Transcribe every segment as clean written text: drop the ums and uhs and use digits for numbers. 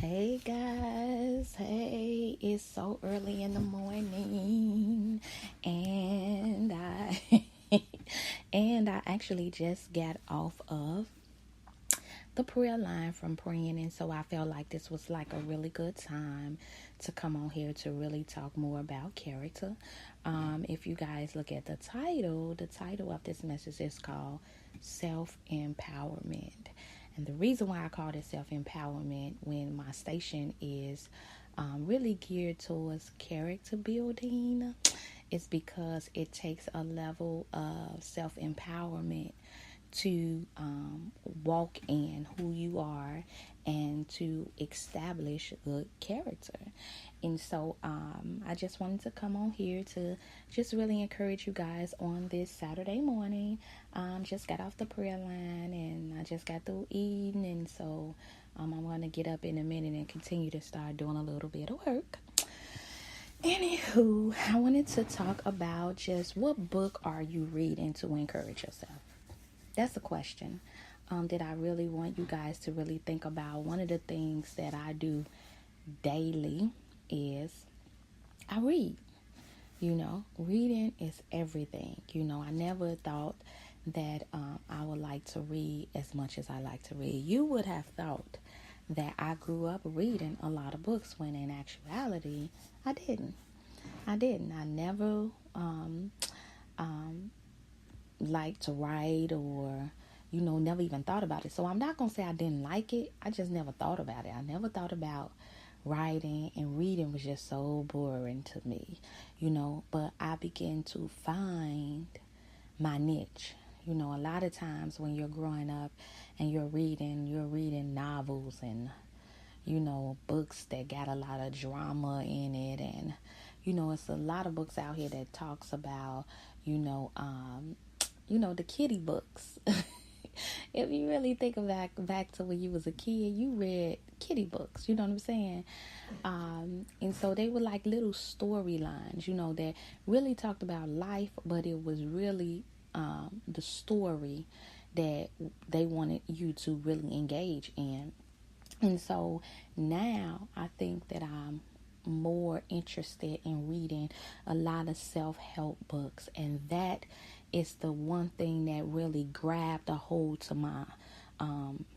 Hey guys, hey, it's so early in the morning and I and I actually just got off of the prayer line from praying, and so I felt like this was like a really good time to come on here to really talk more about character. If you guys look at the title of this message is called Self Empowerment. And the reason why I call it self empowerment when my station is really geared towards character building is because it takes a level of self empowerment to walk in who you are and to establish good character. And so I just wanted to come on here to just really encourage you guys on this Saturday morning. Just got off the prayer line and I just got through eating. And so I'm going to get up in a minute and continue to start doing a little bit of work. Anywho, I wanted to talk about just what book are you reading to encourage yourself? That's a question that I really want you guys to really think about. One of the things that I do daily is I read. Reading is everything. I never thought that I would like to read as much as I like to read. You would have thought that I grew up reading a lot of books when in actuality, I didn't. I never liked to write or never even thought about it. So I'm not gonna say I didn't like it. I just never thought about it. I never thought about writing, and reading was just so boring to me, but I began to find my niche. A lot of times when you're growing up and you're reading novels and books that got a lot of drama in it, and it's a lot of books out here that talks about the kiddie books. If you really think of back to when you was a kid, you read kiddie books. You know what I'm saying? And so they were like little storylines, that really talked about life, but it was really the story that they wanted you to really engage in. And so now I think that I'm more interested in reading a lot of self-help books, and that is the one thing that really grabbed a hold to my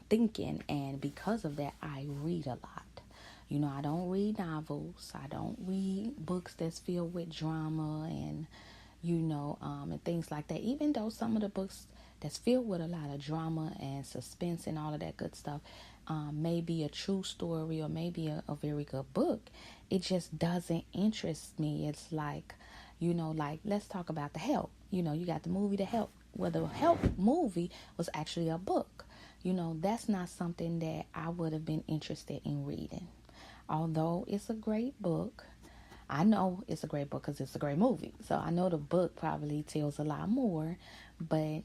thinking, and because of that I read a lot. I don't read novels, I don't read books that's filled with drama and and things like that, even though some of the books that's filled with a lot of drama and suspense and all of that good stuff may be a true story or maybe a very good book. It just doesn't interest me. It's like, like let's talk about The Help. You got the movie The Help. Well, the Help movie was actually a book. That's not something that I would have been interested in reading. Although it's a great book, I know it's a great book because it's a great movie. So I know the book probably tells a lot more, but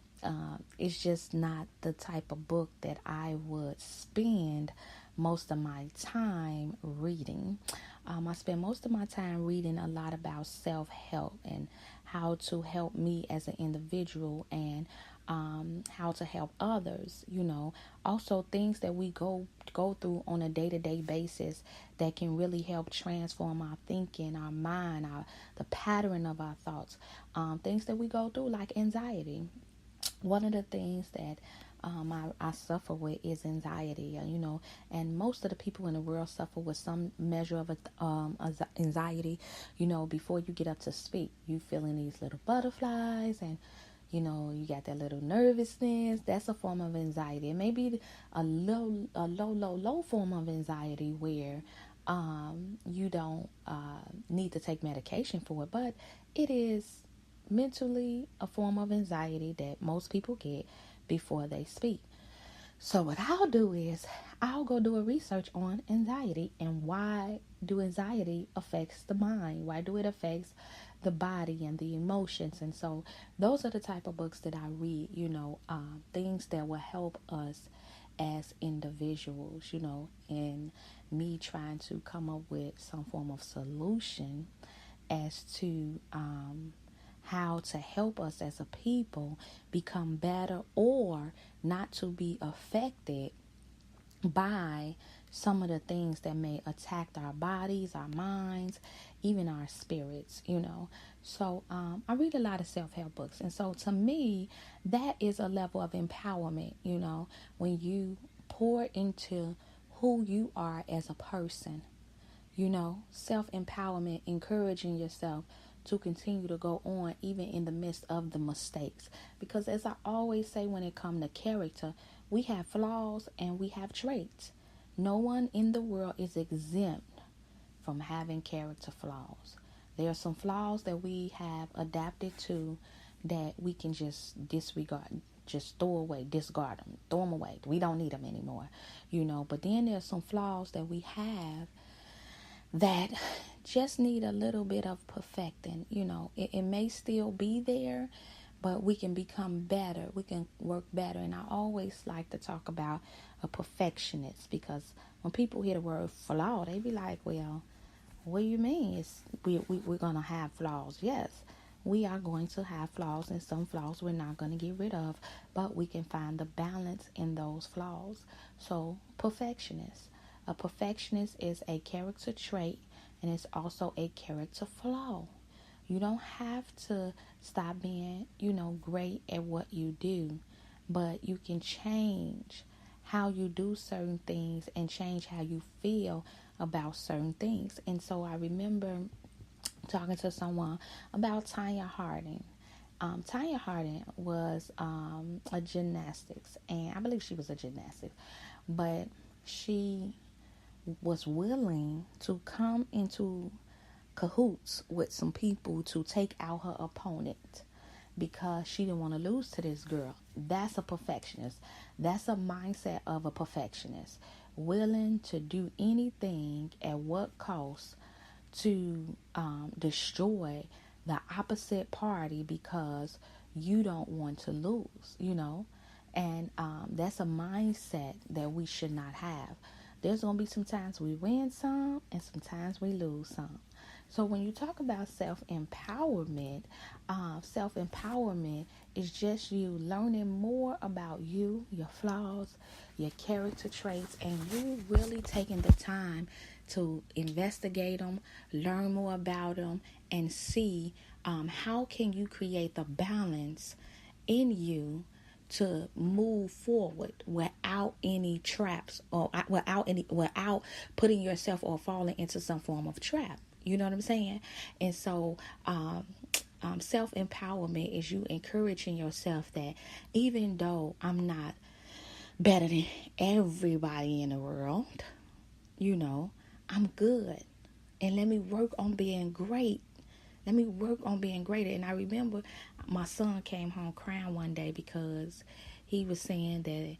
it's just not the type of book that I would spend most of my time reading. I spend most of my time reading a lot about self-help and how to help me as an individual, and how to help others. Also things that we go through on a day-to-day basis that can really help transform our thinking, our mind, the pattern of our thoughts. Things that we go through like anxiety. One of the things that I suffer with is anxiety, and most of the people in the world suffer with some measure of anxiety. Before you get up to speak, you feeling these little butterflies, and you got that little nervousness. That's a form of anxiety. It may be a low form of anxiety where you don't need to take medication for it, but it is mentally a form of anxiety that most people get before they speak. So what I'll do is I'll go do a research on anxiety and why do anxiety affects the mind? Why do it affects the body and the emotions? And so those are the type of books that I read, things that will help us as individuals, and me trying to come up with some form of solution as to how to help us as a people become better or not to be affected by some of the things that may attack our bodies, our minds, even our spirits, So I read a lot of self-help books. And so to me, that is a level of empowerment, when you pour into who you are as a person, self-empowerment, encouraging yourself to continue to go on even in the midst of the mistakes. Because as I always say, when it comes to character, we have flaws and we have traits. No one in the world is exempt from having character flaws. There are some flaws that we have adapted to that we can just disregard, just throw away, discard them, throw them away. We don't need them anymore, But then there's some flaws that we have that just need a little bit of perfecting. It may still be there, but we can become better. We can work better. And I always like to talk about a perfectionist, because when people hear the word flaw, they be like, well, what do you mean? We're going to have flaws. Yes, we are going to have flaws, and some flaws we're not going to get rid of, but we can find the balance in those flaws. So, perfectionist. A perfectionist is a character trait, and it's also a character flaw. You don't have to stop being, great at what you do, but you can change how you do certain things and change how you feel about certain things. And so I remember talking to someone about Tanya Harding. Tanya Harding was a gymnastics, and I believe she was a gymnastics, but she was willing to come into cahoots with some people to take out her opponent because she didn't want to lose to this girl. That's a perfectionist. That's a mindset of a perfectionist, willing to do anything at what cost to destroy the opposite party because you don't want to lose, and that's a mindset that we should not have. There's going to be some times we win some and sometimes we lose some. So when you talk about self-empowerment is just you learning more about you, your flaws, your character traits, and you really taking the time to investigate them, learn more about them, and see how can you create the balance in you to move forward without any traps or without putting yourself or falling into some form of trap. You know what I'm saying? And so self-empowerment is you encouraging yourself that even though I'm not better than everybody in the world, I'm good. And let me work on being great. Let me work on being greater. And I remember my son came home crying one day because he was saying that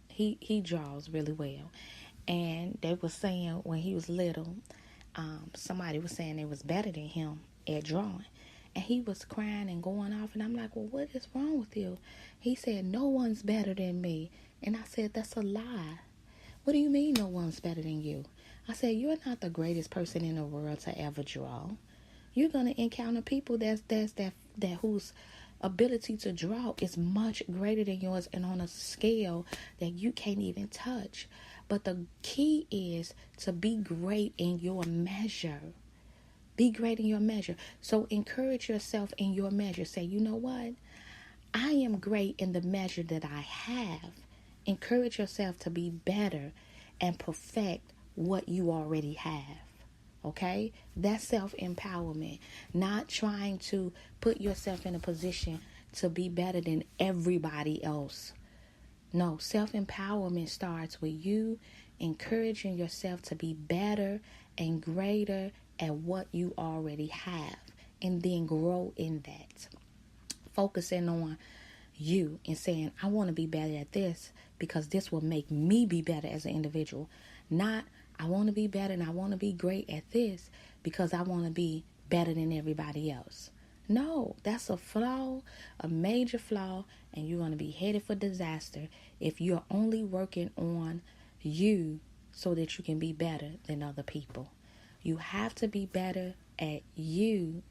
he draws really well. And they were saying when he was little, somebody was saying they was better than him at drawing. And he was crying and going off. And I'm like, well, what is wrong with you? He said, no one's better than me. And I said, that's a lie. What do you mean no one's better than you? I said, you're not the greatest person in the world to ever draw. You're going to encounter people that whose ability to draw is much greater than yours and on a scale that you can't even touch. But the key is to be great in your measure. Be great in your measure. So encourage yourself in your measure. Say, you know what? I am great in the measure that I have. Encourage yourself to be better and perfect what you already have. Okay? That's self-empowerment. Not trying to put yourself in a position to be better than everybody else. No, self-empowerment starts with you encouraging yourself to be better and greater at what you already have, and then grow in that. Focusing on you and saying, I want to be better at this because this will make me be better as an individual. Not, I want to be better and I want to be great at this because I want to be better than everybody else. No, that's a flaw, a major flaw, and you're going to be headed for disaster if you're only working on you so that you can be better than other people. You have to be better at you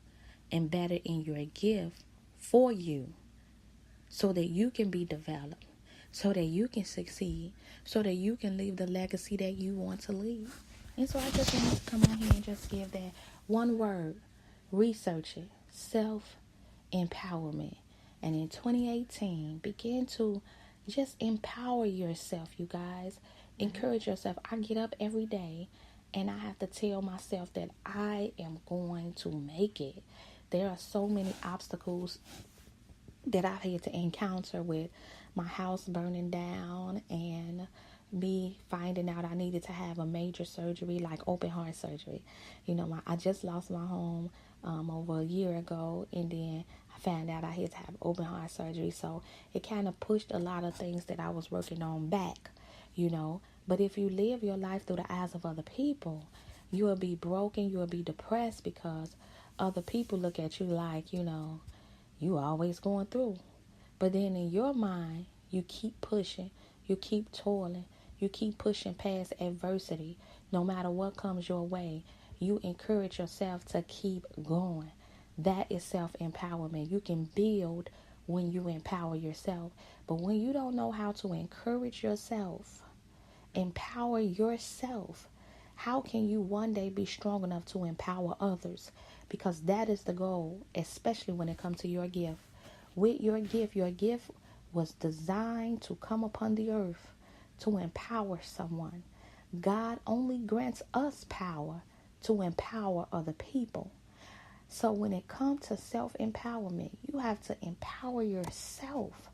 and better in your gift for you so that you can be developed, so that you can succeed, so that you can leave the legacy that you want to leave. And so I just wanted to come on here and just give that one word. Research it. Self-empowerment. And in 2018, begin to just empower yourself, you guys. Encourage yourself. I get up every day and I have to tell myself that I am going to make it. There are so many obstacles that I've had to encounter with my house burning down and me finding out I needed to have a major surgery, like open heart surgery. I just lost my home over a year ago, and then I found out I had to have open heart surgery. So it kind of pushed a lot of things that I was working on back. But if you live your life through the eyes of other people, you will be broken, you will be depressed, because other people look at you like, you always going through. But then in your mind, you keep pushing, you keep toiling, you keep pushing past adversity. No matter what comes your way, you encourage yourself to keep going. That is self-empowerment. You can build when you empower yourself. But when you don't know how to encourage yourself, empower yourself, how can you one day be strong enough to empower others? Because that is the goal, especially when it comes to your gift. With your gift was designed to come upon the earth to empower someone. God only grants us power to empower other people. So when it comes to self-empowerment, you have to empower yourself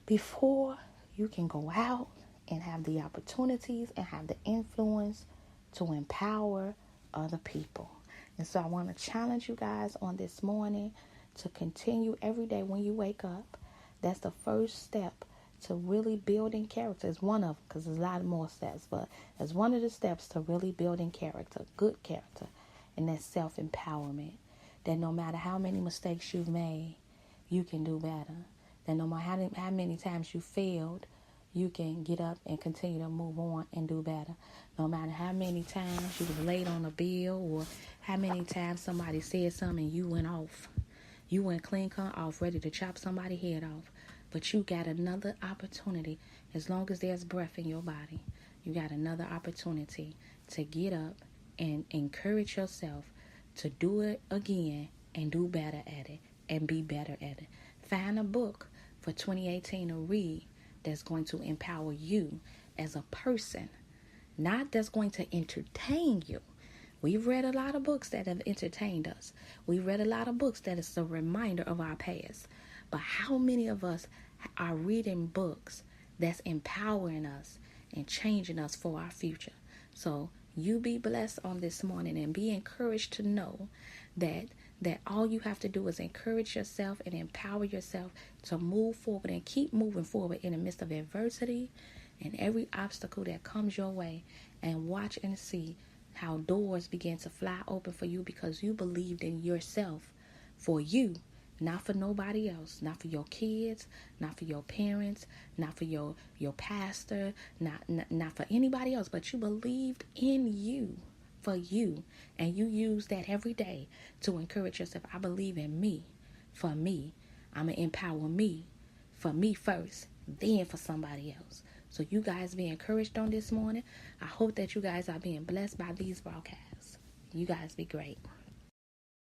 before you can go out and have the opportunities and have the influence to empower other people. And so I want to challenge you guys on this morning to continue every day when you wake up. That's the first step to really building character. It's one of them, because there's a lot more steps, but it's one of the steps to really building character, good character, and that's self-empowerment. That no matter how many mistakes you've made, you can do better. That no matter how many times you failed, you can get up and continue to move on and do better. No matter how many times you were late on a bill, or how many times somebody said something and you went off. You went clean cut off, ready to chop somebody's head off. But you got another opportunity. As long as there's breath in your body, you got another opportunity to get up and encourage yourself to do it again and do better at it and be better at it. Find a book for 2018 to read that's going to empower you as a person, not that's going to entertain you. We've read a lot of books that have entertained us. We've read a lot of books that is a reminder of our past. But how many of us are reading books that's empowering us and changing us for our future? So you be blessed on this morning and be encouraged to know that all you have to do is encourage yourself and empower yourself to move forward and keep moving forward in the midst of adversity and every obstacle that comes your way, and watch and see how doors begin to fly open for you, because you believed in yourself for you, not for nobody else, not for your kids, not for your parents, not for your pastor, not for anybody else, but you believed in you, for you, and you use that every day to encourage yourself. I believe in me, for me. I'm going to empower me, for me first, then for somebody else. So you guys be encouraged on this morning. I hope that you guys are being blessed by these broadcasts. You guys be great.